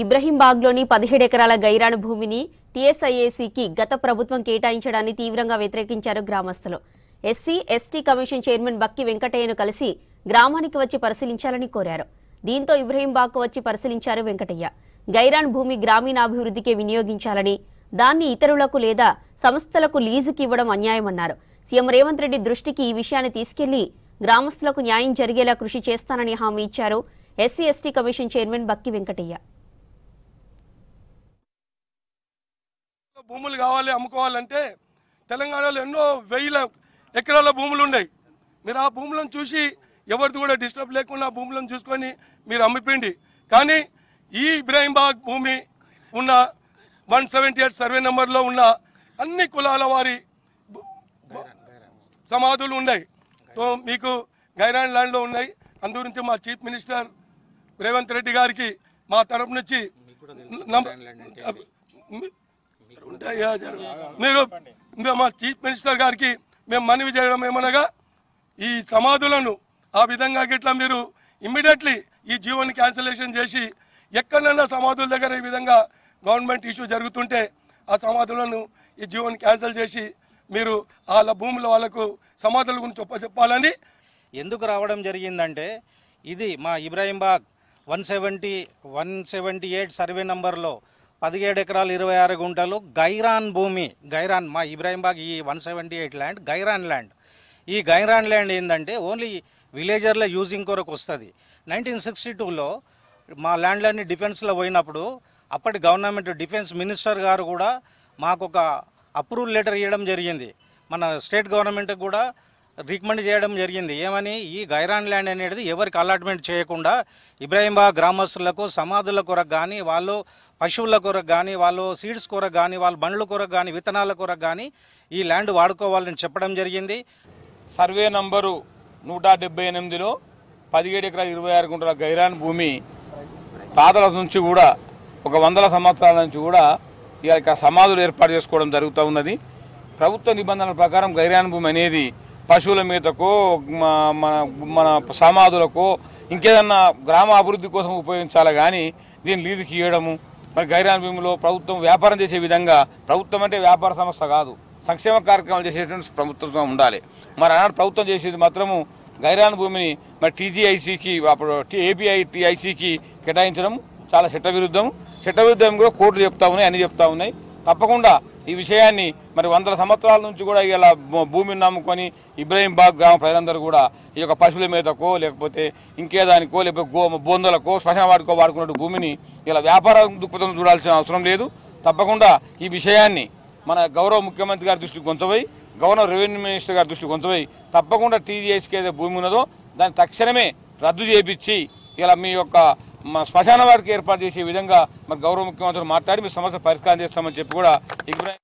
ఇబ్రహీంబాగ్లోని 17 ఎకరాల గైరాణ భూమిని టీఎస్ఐఏసీకి గత ప్రభుత్వం కేటాయించడాన్ని తీవ్రంగా వ్యతిరేకించారు గ్రామస్తులు. SC ST commission chairman Bakki వెంకటయ్యను కలిసి గ్రామానికి వచ్చి పరిశీలించాలని కోరారు. దీంతో ఇబ్రహీంబాగ్కు వచ్చి పరిశీలించారు వెంకటయ్య. గైరాన్ భూమి గ్రామీణాభివృద్ధికి వినియోగించాలని, దాన్ని ఇతరులకు లేదా సంస్థలకు లీజుకి ఇవ్వడం అన్యాయమన్నారు. సీఎం రేవంత్ రెడ్డి దృష్టికి ఈ విషయాన్ని తీసుకెళ్లి గ్రామస్తులకు న్యాయం జరిగేలా కృషి చేస్తానని హామీ ఇచ్చారు ఎస్సీ ఎస్టీ కమిషన్ చైర్మన్ బక్కి వెంకటయ్య. భూములు కావాలి అమ్ముకోవాలంటే తెలంగాణలో ఎన్నో వేల ఎకరాల భూములు ఉన్నాయి. మీరు ఆ భూములను చూసి ఎవరిది కూడా డిస్టర్బ్ లేకుండా భూములను చూసుకొని మీరు అమ్మిపిండి. కానీ ఈ ఇబ్రహీంబాగ్ భూమి ఉన్న 178 సర్వే నెంబర్లో ఉన్న అన్ని కులాల వారి సమాధులు ఉన్నాయి. సో మీకు గైరాన్ ల్యాండ్లో ఉన్నాయి. అందు గురించి మా చీఫ్ మినిస్టర్ రేవంత్ రెడ్డి గారికి మా తరపు నుంచి మీరు మా చీఫ్ మినిస్టర్ గారికి మేము మనవి చేయడం ఏమనగా, ఈ సమాధులను ఆ విధంగా గిట్లా మీరు ఇమ్మీడియట్లీ ఈ జీవోని క్యాన్సిలేషన్ చేసి ఎక్కడైనా సమాధుల దగ్గర ఈ విధంగా గవర్నమెంట్ ఇష్యూ జరుగుతుంటే ఆ సమాధులను ఈ జీవోని క్యాన్సిల్ చేసి మీరు వాళ్ళ భూముల వాళ్ళకు సమాధుల గురించి చెప్పాలని. ఎందుకు రావడం జరిగిందంటే, ఇది మా ఇబ్రహీంబాగ్ 178 సర్వే నంబర్లో 17 ఎకరాలు 26 గుంటలు గైరాన్ భూమి. గైరాన్ మా ఇబ్రహీంబాగ్ ఈ 178 ల్యాండ్ గైరాన్ ల్యాండ్. ఈ గైరాన్ ల్యాండ్ ఏంటంటే ఓన్లీ విలేజర్ల యూజింగ్ కొరకు వస్తుంది. 1962లో మా ల్యాండ్లన్నీ డిఫెన్స్లో పోయినప్పుడు అప్పటి గవర్నమెంట్ డిఫెన్స్ మినిస్టర్ గారు కూడా మాకు ఒక అప్రూవల్ లెటర్ ఇవ్వడం జరిగింది. మన స్టేట్ గవర్నమెంట్కి కూడా రికమెండ్ చేయడం జరిగింది. ఏమని, ఈ గైరాన్ ల్యాండ్ అనేది ఎవరికి అలాట్మెంట్ చేయకుండా ఇబ్రహీంబాగ్ గ్రామస్తులకు సమాధుల కొరకు కానీ, వాళ్ళు పశువుల కొరకు కానీ, వాళ్ళు సీడ్స్ కొరకు కానీ, వాళ్ళ బండ్ల కొరకు కానీ, విత్తనాల కొరకు కానీ ఈ ల్యాండ్ వాడుకోవాలని చెప్పడం జరిగింది. సర్వే నంబరు 178లో 17 ఎకరాల 26 గుంటల గైరాన్ భూమి తాతల నుంచి కూడా ఒక 100 సంవత్సరాల నుంచి కూడా ఇక సమాధులు ఏర్పాటు చేసుకోవడం జరుగుతూ ఉన్నది. ప్రభుత్వ నిబంధనల ప్రకారం గైరాన్ భూమి అనేది పశువుల మేతకో మన సమాధులకో ఇంకేదన్నా గ్రామ అభివృద్ధి కోసం ఉపయోగించాలి. కానీ దీన్ని లీజుకి ఇవ్వడము, మరి గైరాన్ భూమిలో ప్రభుత్వం వ్యాపారం చేసే విధంగా, ప్రభుత్వం అంటే వ్యాపార సంస్థ కాదు, సంక్షేమ కార్యక్రమాలు చేసేటువంటి ప్రభుత్వం ఉండాలి. మరి ఆనాడు ప్రభుత్వం చేసేది మాత్రము గైరాన్ భూమిని మరి టీజీఐసీకి, అప్పుడు ఏపీఐటీఐసీకి కేటాయించడం చాలా చట్టవిరుద్ధం కూడా కోర్టులు చెప్తా ఉన్నాయి, అన్ని చెప్తా ఉన్నాయి. తప్పకుండా ఈ విషయాన్ని మరి 100 సంవత్సరాల నుంచి కూడా ఇలా భూమిని నమ్ముకొని ఇబ్రహీంబాగ్ గ్రామ ప్రజలందరూ కూడా ఈ యొక్క పశువుల మీదకో లేకపోతే ఇంకేదానికో లేకపోతే బోందలకో శ్మశాన వాటికో వాడుకున్న భూమిని ఇలా వ్యాపార దృక్పథం చూడాల్సిన అవసరం లేదు. తప్పకుండా ఈ విషయాన్ని మన గౌరవ ముఖ్యమంత్రి గారి దృష్టికి కొంచపోయి, గవర్నర్ రెవెన్యూ మినిస్టర్ గారి దృష్టికి కొంచపోయి తప్పకుండా టీజీఎస్కి ఏదైతే భూమి ఉన్నదో దాన్ని తక్షణమే రద్దు చేయించి ఇలా మీ యొక్క శ్మశాన వాటికి ఏర్పాటు చేసే విధంగా మరి గౌరవ ముఖ్యమంత్రి మాట్లాడి మీ సమస్య పరిష్కారం చేస్తామని చెప్పి కూడా ఇబ్రాహిం